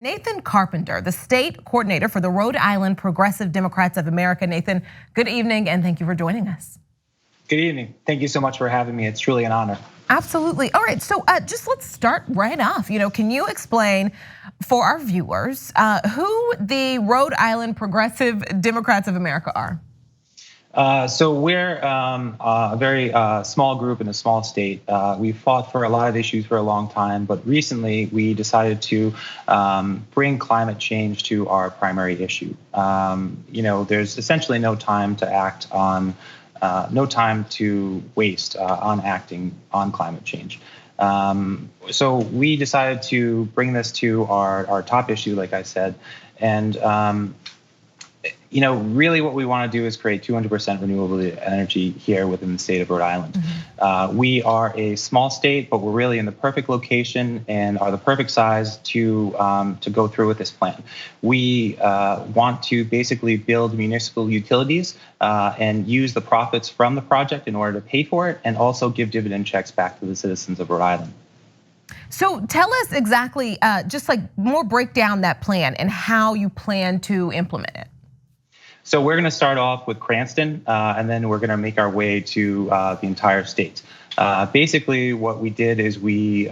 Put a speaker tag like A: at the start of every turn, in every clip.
A: Nathan Carpenter, the state coordinator for the Rhode Island Progressive Democrats of America. Nathan, good evening and thank you for joining us.
B: Good evening. Thank you so much for having me. It's truly an honor.
A: Absolutely. All right, so just let's start right off. Can you explain for our viewers who the Rhode Island Progressive Democrats of America are?
B: So we're a very small group in a small state. We've fought for a lot of issues for a long time, but recently we decided to bring climate change to our primary issue. There's essentially no time to act on, no time to waste on acting on climate change. So we decided to bring this to our top issue, like I said, and really what we want to do is create 200% renewable energy here within the state of Rhode Island. Mm-hmm. We are a small state, but we're really in the perfect location and are the perfect size to go through with this plan. We want to basically build municipal utilities and use the profits from the project in order to pay for it, and also give dividend checks back to the citizens of Rhode Island.
A: So tell us exactly, just like more break down that plan and how you plan to implement it.
B: So we're going to start off with Cranston, and then we're going to make our way to the entire state. Basically, what we did is we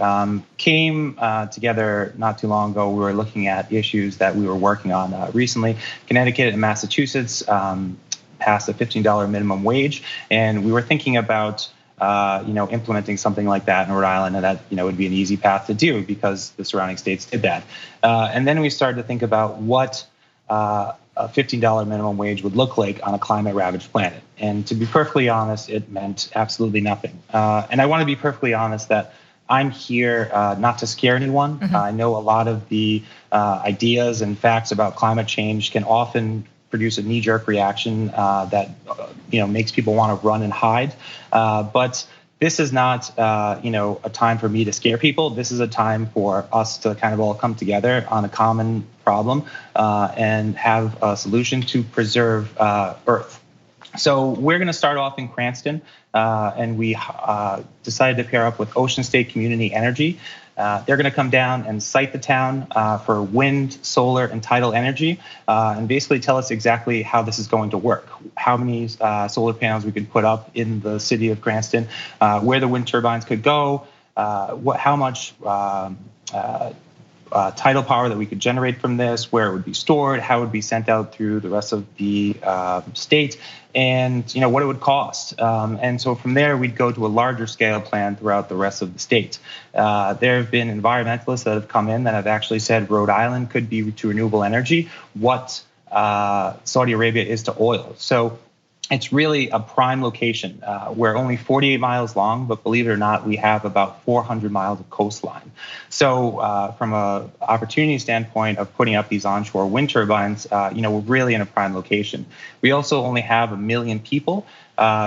B: came together not too long ago. We were looking at issues that we were working on recently. Connecticut and Massachusetts passed a $15 minimum wage, and we were thinking about implementing something like that in Rhode Island, and that would be an easy path to do because the surrounding states did that. And then we started to think about what a $15 minimum wage would look like on a climate-ravaged planet. And to be perfectly honest, it meant absolutely nothing. And I want to be perfectly honest that I'm here not to scare anyone. Mm-hmm. I know a lot of the ideas and facts about climate change can often produce a knee-jerk reaction that makes people want to run and hide. But this is not a time for me to scare people. This is a time for us to kind of all come together on a common problem and have a solution to preserve Earth. So we're going to start off in Cranston, and we decided to pair up with Ocean State Community Energy. They're going to come down and site the town for wind, solar, and tidal energy, and basically tell us exactly how this is going to work, how many solar panels we could put up in the city of Cranston, where the wind turbines could go, how much tidal power that we could generate from this, where it would be stored, how it would be sent out through the rest of the state, and what it would cost. And so from there, we'd go to a larger scale plan throughout the rest of the state. There have been environmentalists that have come in that have actually said Rhode Island could be to renewable energy what Saudi Arabia is to oil. So it's really a prime location. We're only 48 miles long, but believe it or not, we have about 400 miles of coastline. So from an opportunity standpoint of putting up these onshore wind turbines, we're really in a prime location. We also only have 1 million people.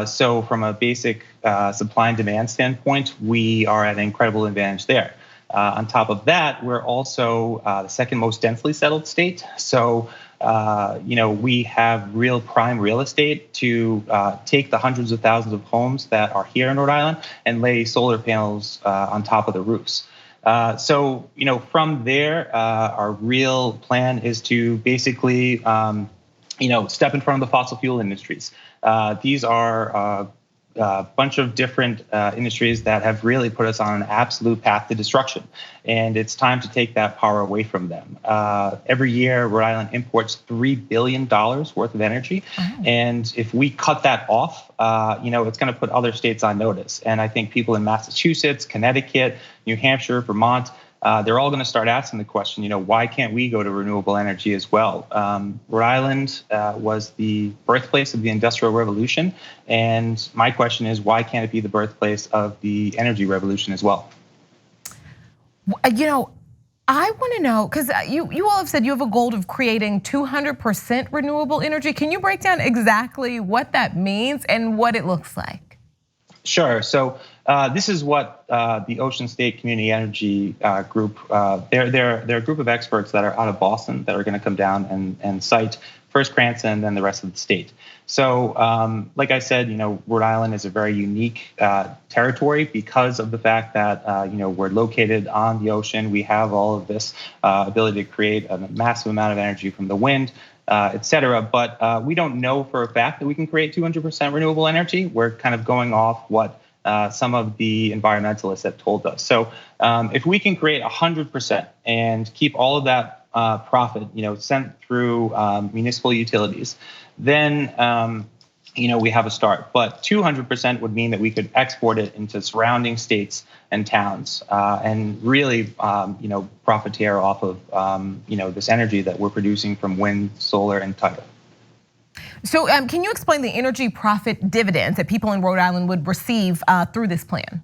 B: So from a basic supply and demand standpoint, we are at an incredible advantage there. On top of that, we're also the second most densely settled state. So we have real prime real estate to take the hundreds of thousands of homes that are here in Rhode Island and lay solar panels on top of the roofs. So from there, our real plan is to basically, step in front of the fossil fuel industries. These are a bunch of different industries that have really put us on an absolute path to destruction. And it's time to take that power away from them. Every year, Rhode Island imports $3 billion worth of energy. Oh. And if we cut that off, it's going to put other states on notice. And I think people in Massachusetts, Connecticut, New Hampshire, Vermont, they're all going to start asking the question, why can't we go to renewable energy as well? Rhode Island was the birthplace of the Industrial Revolution. And my question is, why can't it be the birthplace of the energy revolution as well?
A: I want to know, because you all have said you have a goal of creating 200% renewable energy. Can you break down exactly what that means and what it looks like?
B: Sure. So This is what the Ocean State Community Energy Group, they're a group of experts that are out of Boston that are going to come down and cite first Cranston and then the rest of the state. So like I said, Rhode Island is a very unique territory because of the fact that, we're located on the ocean. We have all of this ability to create a massive amount of energy from the wind, et cetera. But we don't know for a fact that we can create 200% renewable energy. We're kind of going off what some of the environmentalists have told us. So if we can create 100% and keep all of that profit, sent through municipal utilities, then we have a start. But 200% would mean that we could export it into surrounding states and towns, and really, profiteer off of this energy that we're producing from wind, solar, and tidal.
A: So can you explain the energy profit dividends that people in Rhode Island would receive through this plan?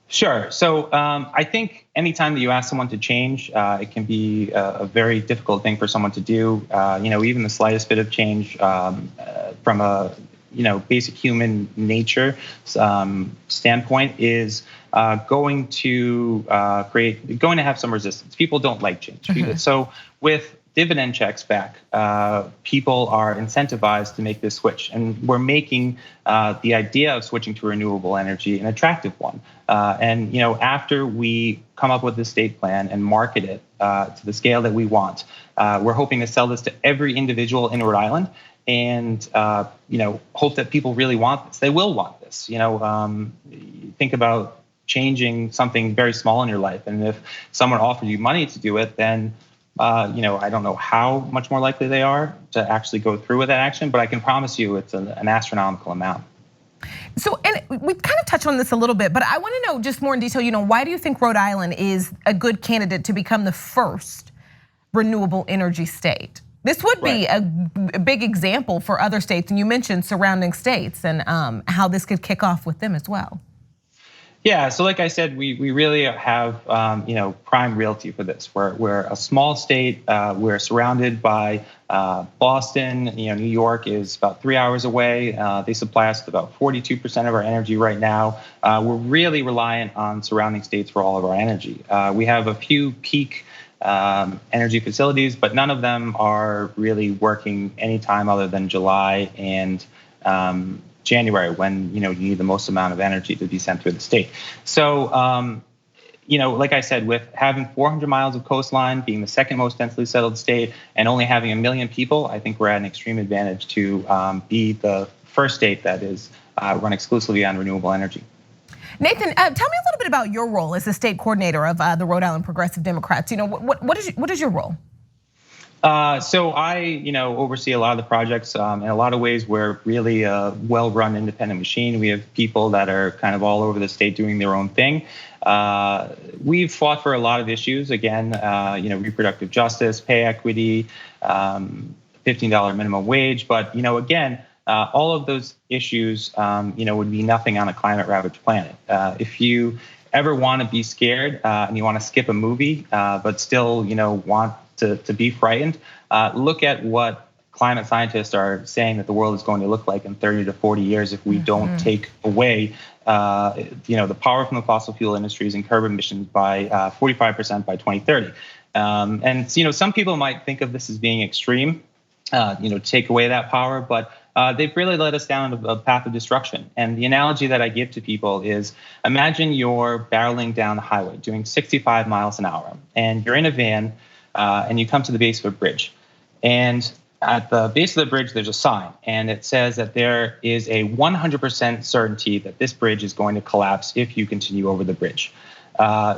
B: Sure. So I think anytime that you ask someone to change, it can be a very difficult thing for someone to do. Even the slightest bit of change from a basic human nature standpoint is going to have some resistance. People don't like change. Mm-hmm. So with dividend checks back, people are incentivized to make this switch. And we're making the idea of switching to renewable energy an attractive one. And after we come up with the state plan and market it to the scale that we want, we're hoping to sell this to every individual in Rhode Island and hope that people really want this. They will want this. Think about changing something very small in your life. And if someone offered you money to do it, then I don't know how much more likely they are to actually go through with that action, but I can promise you it's an astronomical amount.
A: So, and we kind of touched on this a little bit, but I want to know just more in detail, why do you think Rhode Island is a good candidate to become the first renewable energy state? This would be a big example for other states, and you mentioned surrounding states and how this could kick off with them as well.
B: Yeah, so like I said, we really have prime realty for this. We're a small state. We're surrounded by Boston. New York is about 3 hours away. They supply us with about 42% of our energy right now. We're really reliant on surrounding states for all of our energy. We have a few peak energy facilities, but none of them are really working anytime other than July and January, when you need the most amount of energy to be sent through the state. So like I said, with having 400 miles of coastline, being the second most densely settled state, and only having 1 million people, I think we're at an extreme advantage to be the first state that is run exclusively on renewable energy.
A: Nathan, tell me a little bit about your role as the state coordinator of the Rhode Island Progressive Democrats. What is your role?
B: So I, oversee a lot of the projects. In a lot of ways, we're really a well-run independent machine. We have people that are kind of all over the state doing their own thing. We've fought for a lot of issues. Again, reproductive justice, pay equity, $15 minimum wage. But again, all of those issues, would be nothing on a climate-ravaged planet. If you ever want to be scared and you want to skip a movie, but still, want to be frightened, look at what climate scientists are saying that the world is going to look like in 30 to 40 years if we don't take away, the power from the fossil fuel industries and curb emissions by 45% by 2030. And some people might think of this as being extreme, take away that power, but they've really led us down a path of destruction. And the analogy that I give to people is, imagine you're barreling down the highway doing 65 miles an hour, and you're in a van, and you come to the base of a bridge. And at the base of the bridge, there's a sign, and it says that there is a 100% certainty that this bridge is going to collapse if you continue over the bridge.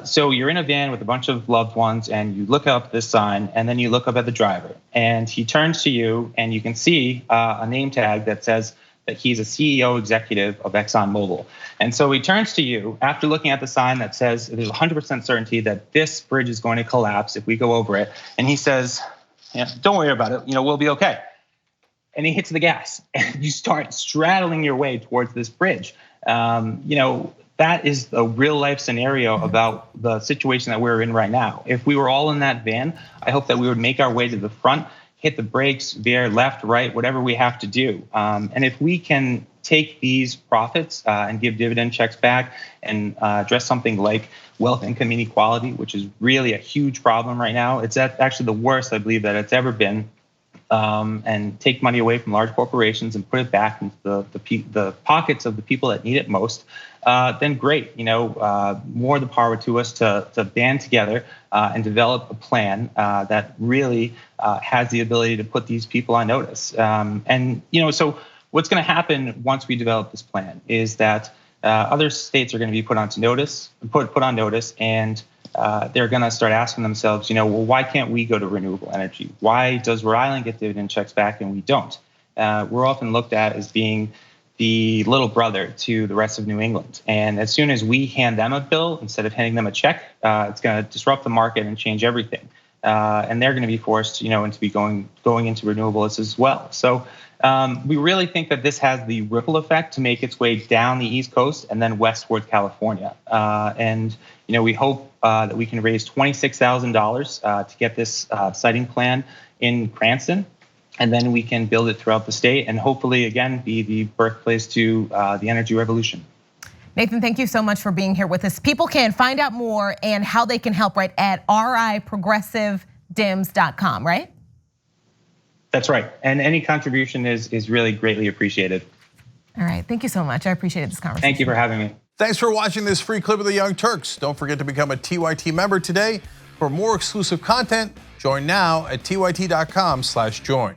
B: So you're in a van with a bunch of loved ones, and you look up this sign, and then you look up at the driver, and he turns to you, and you can see a name tag that says that he's a CEO executive of ExxonMobil. And so he turns to you after looking at the sign that says there's 100% certainty that this bridge is going to collapse if we go over it. And he says, don't worry about it, we'll be okay. And he hits the gas, and you start straddling your way towards this bridge. That is a real life scenario about the situation that we're in right now. If we were all in that van, I hope that we would make our way to the front, hit the brakes, veer left, right, whatever we have to do. And if we can take these profits and give dividend checks back and address something like wealth income inequality, which is really a huge problem right now. It's actually the worst, I believe, that it's ever been. And take money away from large corporations and put it back into the pockets of the people that need it most, then great. More the power to us to band together and develop a plan that really has the ability to put these people on notice. So what's going to happen once we develop this plan is that other states are going to be put on notice, and they're going to start asking themselves, well, why can't we go to renewable energy? Why does Rhode Island get dividend checks back and we don't? We're often looked at as being the little brother to the rest of New England. And as soon as we hand them a bill, instead of handing them a check, it's going to disrupt the market and change everything. And they're going to be forced, into be going into renewables as well. So we really think that this has the ripple effect to make its way down the East Coast and then west toward California. We hope that we can raise $26,000 to get this siting plan in Cranston, and then we can build it throughout the state and hopefully, again, be the birthplace to the energy revolution.
A: Nathan, thank you so much for being here with us. People can find out more and how they can help right at riprogressivedems.com, right?
B: That's right. And any contribution is really greatly appreciated.
A: All right. Thank you so much. I appreciated this conversation.
B: Thank you for having me.
C: Thanks for watching this free clip of the Young Turks. Don't forget to become a TYT member today. For more exclusive content, join now at tyt.com/join.